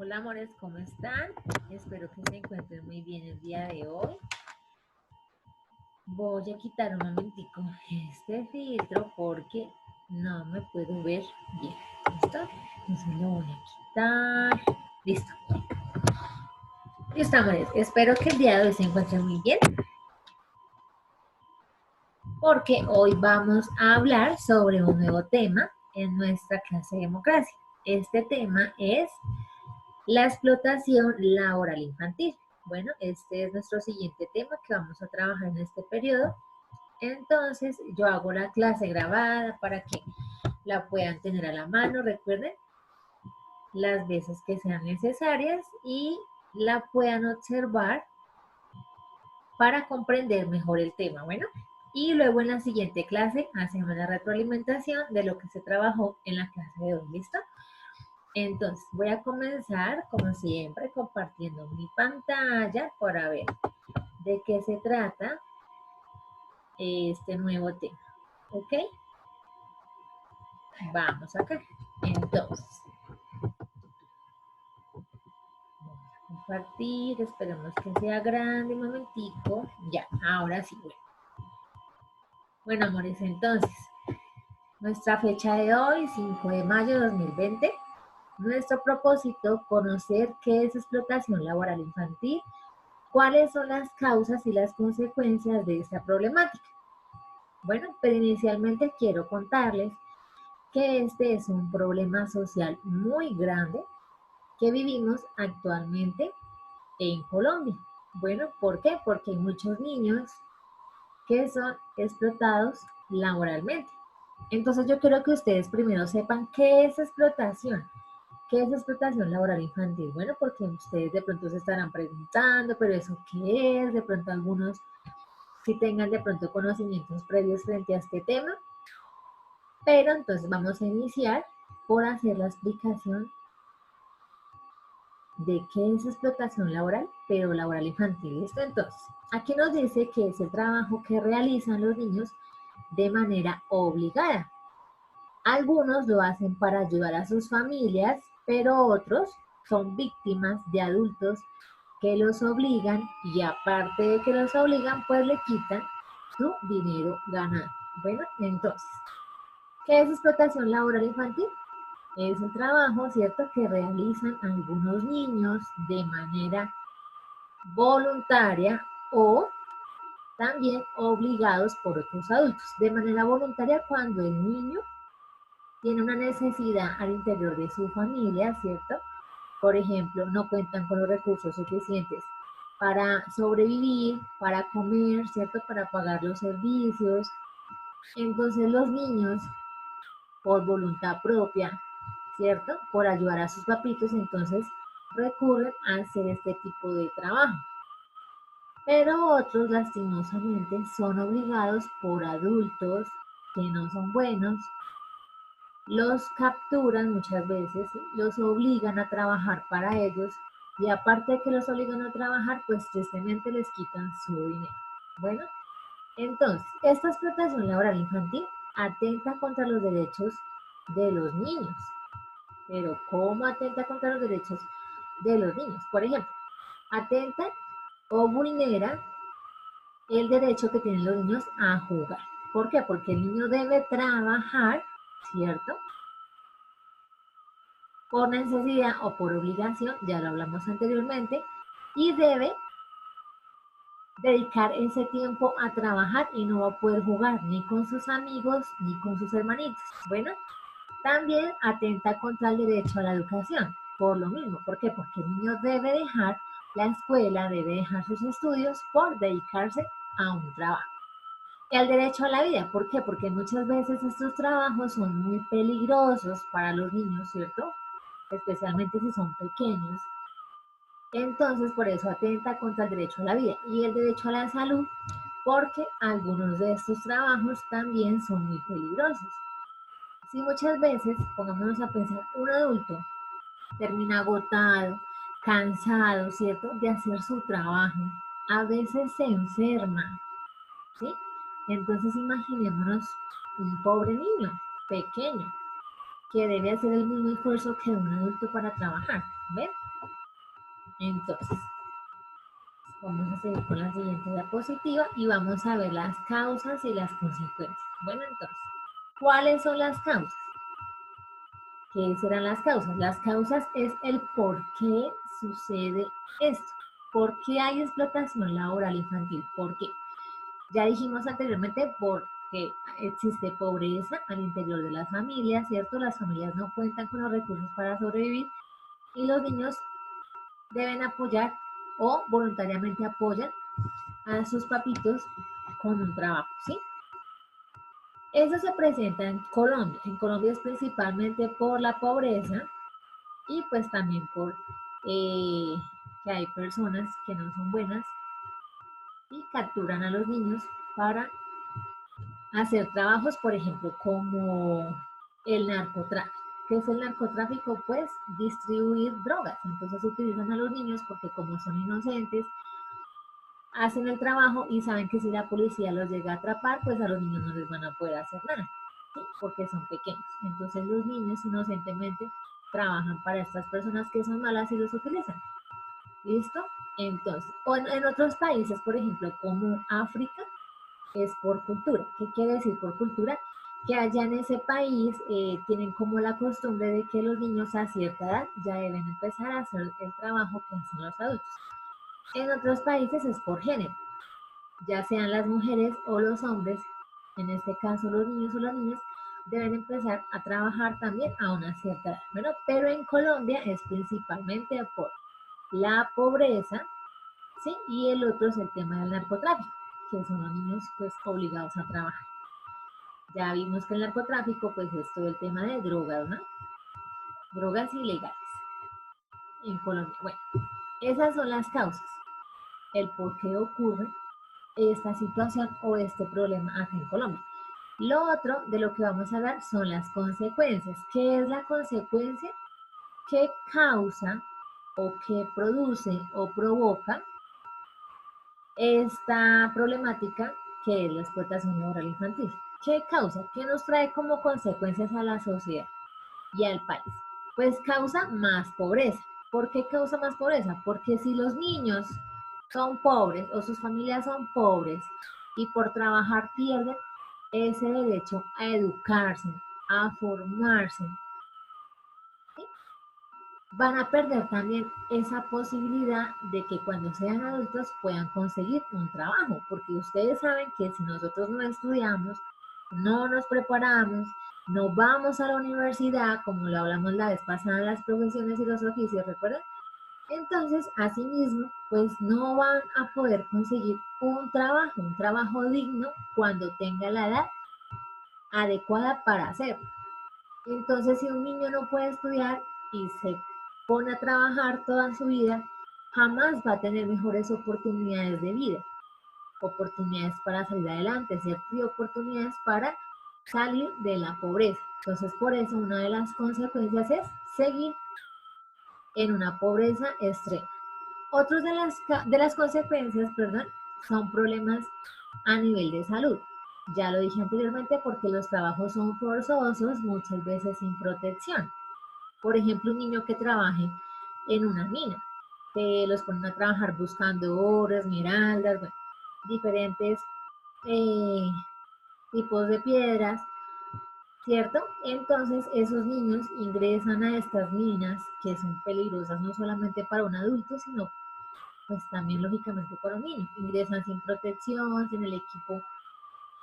Hola amores, ¿cómo están? Espero que se encuentren muy bien el día de hoy. Voy a quitar un momentico este filtro porque no me puedo ver bien. ¿Listo? Entonces lo voy a quitar. Listo. Listo amores, espero que el día de hoy se encuentren muy bien porque hoy vamos a hablar sobre un nuevo tema en nuestra clase de democracia. Este tema es la explotación laboral infantil. Bueno, este es nuestro siguiente tema que vamos a trabajar en este periodo. Entonces, yo hago la clase grabada para que la puedan tener a la mano, recuerden, las veces que sean necesarias y la puedan observar para comprender mejor el tema. Bueno, y luego en la siguiente clase hacemos la retroalimentación de lo que se trabajó en la clase de hoy. ¿Listo? Entonces, voy a comenzar, como siempre, compartiendo mi pantalla para ver de qué se trata este nuevo tema. ¿Ok? Vamos acá. Entonces, vamos a compartir, esperemos que sea grande un momentico. Ya, ahora sí. Bueno, amores, entonces, nuestra fecha de hoy, 5 de mayo de 2020. Nuestro propósito, conocer qué es explotación laboral infantil, cuáles son las causas y las consecuencias de esta problemática. Bueno, pero inicialmente quiero contarles que este es un problema social muy grande que vivimos actualmente en Colombia. Bueno, ¿por qué? Porque hay muchos niños que son explotados laboralmente. Entonces yo quiero que ustedes primero sepan qué es explotación. ¿Qué es explotación laboral infantil? Bueno, porque ustedes de pronto se estarán preguntando, pero ¿eso qué es? De pronto algunos si tengan de pronto conocimientos previos frente a este tema. Pero entonces vamos a iniciar por hacer la explicación de qué es explotación laboral, pero laboral infantil. ¿Listo? Entonces, aquí nos dice que es el trabajo que realizan los niños de manera obligada. Algunos lo hacen para ayudar a sus familias, pero otros son víctimas de adultos que los obligan y aparte de que los obligan, pues le quitan su dinero ganado. Bueno, entonces, ¿qué es explotación laboral infantil? Es el trabajo, ¿cierto?, que realizan algunos niños de manera voluntaria o también obligados por otros adultos. De manera voluntaria cuando el niño tiene una necesidad al interior de su familia, ¿cierto? Por ejemplo, no cuentan con los recursos suficientes para sobrevivir, para comer, ¿cierto? Para pagar los servicios. Entonces los niños, por voluntad propia, ¿cierto? Por ayudar a sus papitos, entonces recurren a hacer este tipo de trabajo. Pero otros, lastimosamente, son obligados por adultos que no son buenos, los capturan muchas veces, ¿sí? Los obligan a trabajar para ellos y aparte de que los obligan a trabajar, pues tristemente les quitan su dinero. Bueno, entonces, esta explotación laboral infantil atenta contra los derechos de los niños. Pero ¿cómo atenta contra los derechos de los niños? Por ejemplo, atenta o vulnera el derecho que tienen los niños a jugar. ¿Por qué? Porque el niño debe trabajar, ¿cierto?, por necesidad o por obligación, ya lo hablamos anteriormente, y debe dedicar ese tiempo a trabajar y no va a poder jugar ni con sus amigos ni con sus hermanitos. Bueno, también atenta contra el derecho a la educación, por lo mismo. ¿Por qué? Porque el niño debe dejar la escuela, debe dejar sus estudios por dedicarse a un trabajo. El derecho a la vida, ¿por qué? Porque muchas veces estos trabajos son muy peligrosos para los niños, ¿cierto? Especialmente si son pequeños. Entonces, por eso atenta contra el derecho a la vida y el derecho a la salud, porque algunos de estos trabajos también son muy peligrosos. Si muchas veces, pongámonos a pensar, un adulto termina agotado, cansado, ¿cierto?, de hacer su trabajo, a veces se enferma, ¿sí? Entonces imaginémonos un pobre niño pequeño que debe hacer el mismo esfuerzo que un adulto para trabajar, ¿ven? Entonces, vamos a seguir con la siguiente diapositiva y vamos a ver las causas y las consecuencias. Bueno, entonces, ¿cuáles son las causas? ¿Qué serán las causas? Las causas es el por qué sucede esto. ¿Por qué hay explotación laboral infantil? ¿Por qué? Ya dijimos anteriormente porque existe pobreza al interior de las familias, ¿cierto? Las familias no cuentan con los recursos para sobrevivir y los niños deben apoyar o voluntariamente apoyan a sus papitos con un trabajo, ¿sí? Eso se presenta en Colombia. En Colombia es principalmente por la pobreza y pues también por que hay personas que no son buenas y capturan a los niños para hacer trabajos, por ejemplo, como el narcotráfico. ¿Qué es el narcotráfico? Pues distribuir drogas. Entonces utilizan a los niños porque como son inocentes, hacen el trabajo y saben que si la policía los llega a atrapar, pues a los niños no les van a poder hacer nada, ¿sí? Porque son pequeños. Entonces los niños inocentemente trabajan para estas personas que son malas y los utilizan. ¿Listo? Entonces, o en otros países, por ejemplo, como África, es por cultura. ¿Qué quiere decir por cultura? Que allá en ese país tienen como la costumbre de que los niños a cierta edad ya deben empezar a hacer el trabajo que hacen los adultos. En otros países es por género, ya sean las mujeres o los hombres, en este caso los niños o las niñas, deben empezar a trabajar también a una cierta edad. Bueno, pero en Colombia es principalmente por la pobreza, ¿sí? Y el otro es el tema del narcotráfico, que son los niños pues obligados a trabajar. Ya vimos que el narcotráfico pues es todo el tema de drogas, ¿no? Drogas ilegales en Colombia. Bueno, esas son las causas, el por qué ocurre esta situación o este problema acá en Colombia. Lo otro de lo que vamos a hablar son las consecuencias. ¿Qué es la consecuencia? ¿Qué causa o qué produce o provoca esta problemática que es la explotación laboral infantil? ¿Qué causa? ¿Qué nos trae como consecuencias a la sociedad y al país? Pues causa más pobreza. ¿Por qué causa más pobreza? Porque si los niños son pobres o sus familias son pobres y por trabajar pierden ese derecho a educarse, a formarse, ¿sí? Van a perder también esa posibilidad de que cuando sean adultos puedan conseguir un trabajo, porque ustedes saben que si nosotros no estudiamos, no nos preparamos, no vamos a la universidad, como lo hablamos la vez pasada en las profesiones y los oficios, ¿recuerdan? Entonces, asimismo, pues no van a poder conseguir un trabajo digno cuando tenga la edad adecuada para hacerlo. Entonces, si un niño no puede estudiar y se pone a trabajar toda su vida, jamás va a tener mejores oportunidades de vida, oportunidades para salir adelante, ¿cierto? Y oportunidades para salir de la pobreza. Entonces, por eso una de las consecuencias es seguir en una pobreza extrema. Otros de las consecuencias, perdón, son problemas a nivel de salud. Ya lo dije anteriormente porque los trabajos son forzosos, muchas veces sin protección. Por ejemplo, un niño que trabaje en una mina, que los ponen a trabajar buscando oro, esmeraldas, bueno, diferentes eh, tipos de piedras, ¿cierto? Entonces esos niños ingresan a estas minas que son peligrosas no solamente para un adulto, sino pues también lógicamente para un niño. Ingresan sin protección, sin el equipo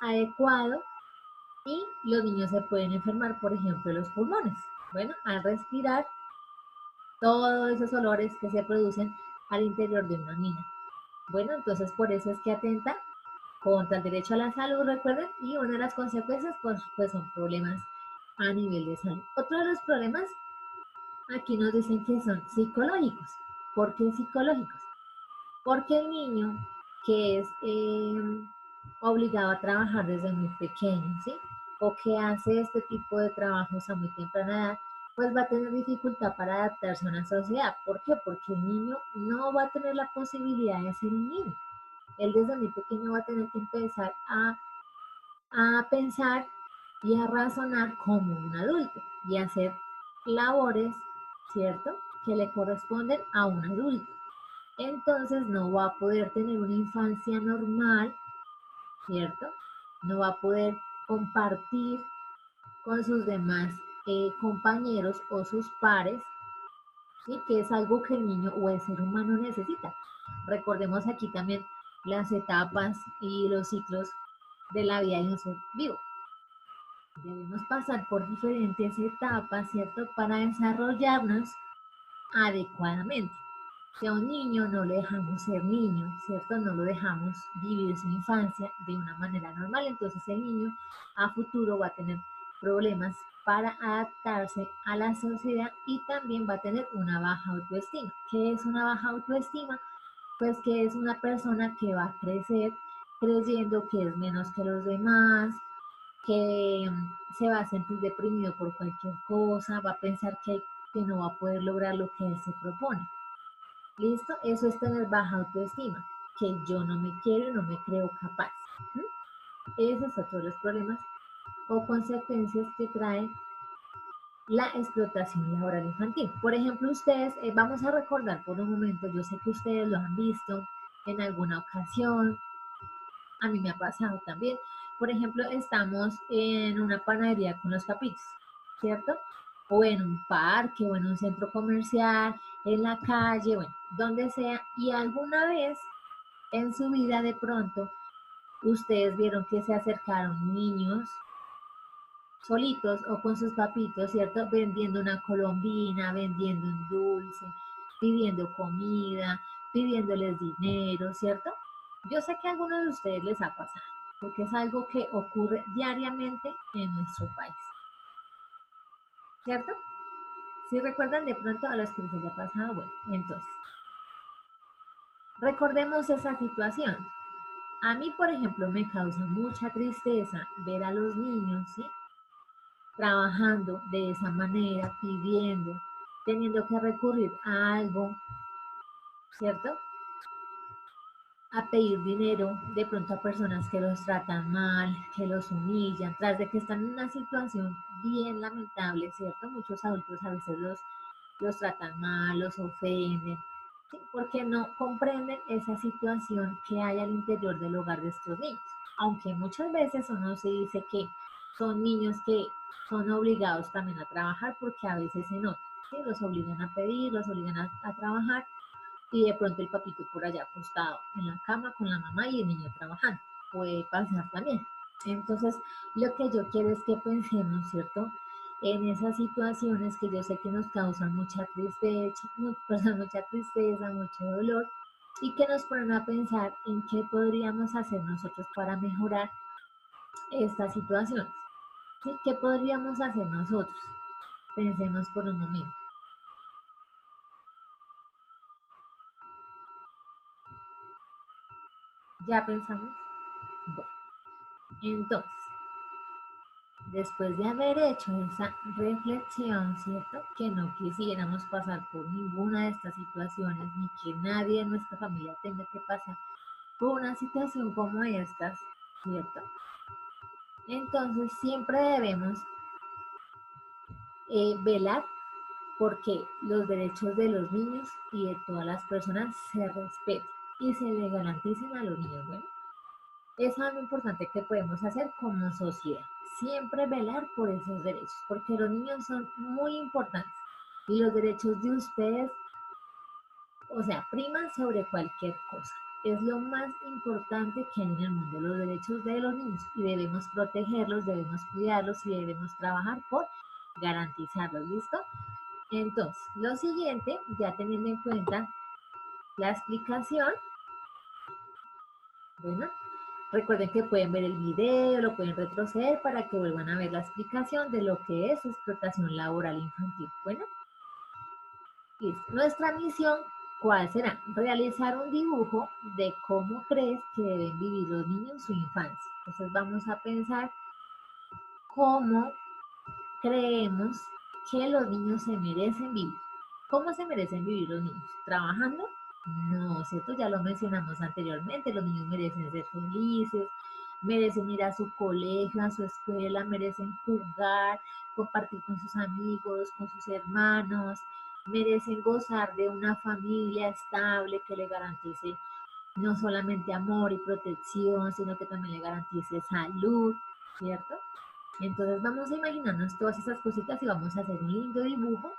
adecuado y los niños se pueden enfermar, por ejemplo, los pulmones. Bueno, al respirar todos esos olores que se producen al interior de una mina. Bueno, entonces por eso es que atenta contra el derecho a la salud, recuerden, y una de las consecuencias pues son problemas a nivel de salud. Otro de los problemas aquí nos dicen que son psicológicos. ¿Por qué psicológicos? Porque el niño que es obligado a trabajar desde muy pequeño, ¿sí? O que hace este tipo de trabajos a muy temprana edad, pues va a tener dificultad para adaptarse a una sociedad. ¿Por qué? Porque el niño no va a tener la posibilidad de ser un niño. Él desde muy pequeño va a tener que empezar a pensar y a razonar como un adulto y a hacer labores, ¿cierto? Que le corresponden a un adulto. entonces no va a poder tener una infancia normal, ¿cierto? No va a poder compartir con sus demás compañeros o sus pares, ¿sí? Que es algo que el niño o el ser humano necesita. Recordemos aquí también las etapas y los ciclos de la vida de un ser vivo. Debemos pasar por diferentes etapas, ¿cierto? Para desarrollarnos adecuadamente. Si a un niño no le dejamos ser niño, ¿cierto? No lo dejamos vivir su infancia de una manera normal, entonces el niño a futuro va a tener problemas para adaptarse a la sociedad y también va a tener una baja autoestima. ¿Qué es una baja autoestima? Pues que es una persona que va a crecer creyendo que es menos que los demás, que se va a sentir deprimido por cualquier cosa, va a pensar que no va a poder lograr lo que él se propone. ¿Listo? Eso es tener baja autoestima, que yo no me quiero y no me creo capaz. ¿Mm? Ese es otro de los problemas o consecuencias que trae la explotación laboral infantil. Por ejemplo, ustedes, vamos a recordar por un momento, yo sé que ustedes lo han visto en alguna ocasión, a mí me ha pasado también. Por ejemplo, estamos en una panadería con los papitos, ¿cierto? O en un parque, o en un centro comercial, en la calle, bueno, donde sea, y alguna vez en su vida de pronto ustedes vieron que se acercaron niños solitos o con sus papitos, ¿cierto? Vendiendo una colombina, vendiendo un dulce, pidiendo comida, pidiéndoles dinero, ¿cierto? Yo sé que a algunos de ustedes les ha pasado, porque es algo que ocurre diariamente en nuestro país, ¿cierto? Si recuerdan de pronto a los que les haya pasado, bueno, entonces, recordemos esa situación. A mí, por ejemplo, me causa mucha tristeza ver a los niños, ¿sí? Trabajando de esa manera, pidiendo, teniendo que recurrir a algo, ¿cierto? A pedir dinero de pronto a personas que los tratan mal, que los humillan, tras de que están en una situación bien lamentable, ¿cierto? Muchos adultos a veces los tratan mal, los ofenden, ¿sí? Porque no comprenden esa situación que hay al interior del hogar de estos niños. Aunque muchas veces uno se dice que son niños que son obligados también a trabajar porque a veces se nota, ¿sí? Los obligan a pedir, los obligan a trabajar y de pronto el papito por allá acostado en la cama con la mamá y el niño trabajando. Puede pasar también. Entonces, lo que yo quiero es que pensemos, ¿cierto? En esas situaciones que yo sé que nos causan mucha tristeza, mucha tristeza, mucho dolor, y que nos ponen a pensar en qué podríamos hacer nosotros para mejorar esta situación. ¿Sí? ¿Qué podríamos hacer nosotros? Pensemos por un momento. ¿Ya pensamos? Bueno, entonces, después de haber hecho esa reflexión, ¿cierto? Que no quisiéramos pasar por ninguna de estas situaciones, ni que nadie en nuestra familia tenga que pasar por una situación como estas, ¿cierto? Entonces siempre debemos velar porque los derechos de los niños y de todas las personas se respeten y se le garanticen a los niños. Bueno, es algo importante que podemos hacer como sociedad. Siempre velar por esos derechos, porque los niños son muy importantes y los derechos de ustedes, o sea, priman sobre cualquier cosa. Es lo más importante que hay en el mundo, los derechos de los niños, y debemos protegerlos, debemos cuidarlos y debemos trabajar por garantizarlos. ¿Listo? Entonces, lo siguiente, ya teniendo en cuenta la explicación, bueno, recuerden que pueden ver el video, lo pueden retroceder para que vuelvan a ver la explicación de lo que es explotación laboral infantil. Bueno, listo. Nuestra misión, ¿cuál será? Realizar un dibujo de cómo crees que deben vivir los niños su infancia. Entonces vamos a pensar cómo creemos que los niños se merecen vivir. ¿Cómo se merecen vivir los niños? ¿Trabajando? No, ¿cierto? Ya lo mencionamos anteriormente, los niños merecen ser felices, merecen ir a su colegio, a su escuela, merecen jugar, compartir con sus amigos, con sus hermanos, merecen gozar de una familia estable que le garantice no solamente amor y protección, sino que también le garantice salud, ¿cierto? Entonces vamos a imaginarnos todas esas cositas y vamos a hacer un lindo dibujo,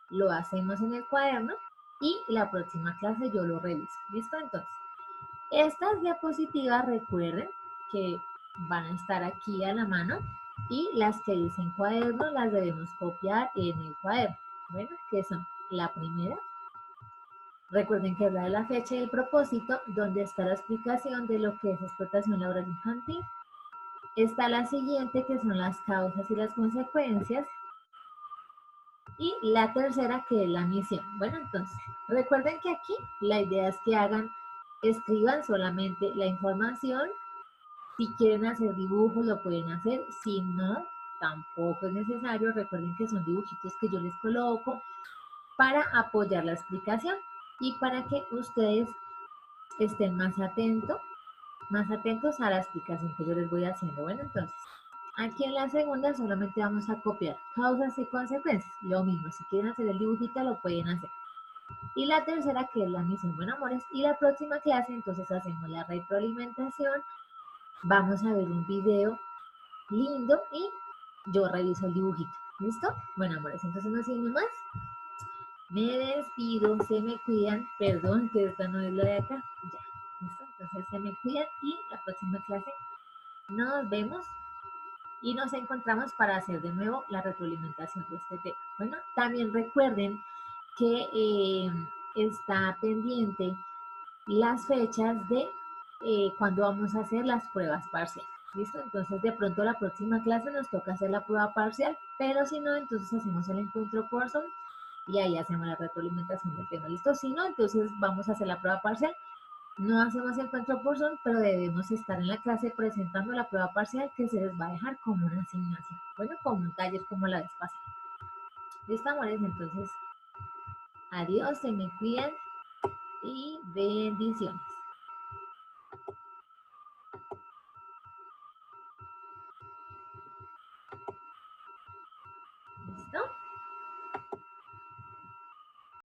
lo hacemos en el cuaderno y la próxima clase yo lo reviso, ¿listo? Entonces, estas diapositivas recuerden que van a estar aquí a la mano y las que dicen cuaderno las debemos copiar en el cuaderno, bueno, que son la primera. Recuerden que es la de la fecha y el propósito, donde está la explicación de lo que es explotación laboral infantil. Está la siguiente, que son las causas y las consecuencias. Y la tercera, que es la misión. Bueno, entonces, recuerden que aquí la idea es que escriban solamente la información. Si quieren hacer dibujos, lo pueden hacer. Si no, tampoco es necesario. Recuerden que son dibujitos que yo les coloco para apoyar la explicación y para que ustedes estén más atentos a la explicación que yo les voy haciendo. Bueno, entonces, aquí en la segunda solamente vamos a copiar causas y consecuencias. Lo mismo, si quieren hacer el dibujito lo pueden hacer. Y la tercera, que es la misión, bueno, amores. Y la próxima clase, entonces hacemos la retroalimentación. Vamos a ver un video lindo y yo reviso el dibujito. ¿Listo? Bueno, amores, entonces no siendo más. Me despido, se me cuidan. Perdón, que esta no es la de acá. Ya, ¿listo? Entonces se me cuidan y la próxima clase nos vemos y nos encontramos para hacer de nuevo la retroalimentación de este tema. Bueno, también recuerden que está pendiente las fechas de cuando vamos a hacer las pruebas parciales. ¿Listo? Entonces de pronto la próxima clase nos toca hacer la prueba parcial, pero si no, entonces hacemos el encuentro por Zoom y ahí hacemos la retroalimentación del tema. ¿Listo? Si no, entonces vamos a hacer la prueba parcial. No hacemos encuentro por Zoom, pero debemos estar en la clase presentando la prueba parcial que se les va a dejar como una asignación. Bueno, como un taller como la vez pasada. ¿Listo, amores? Entonces, adiós, se me cuidan y bendiciones.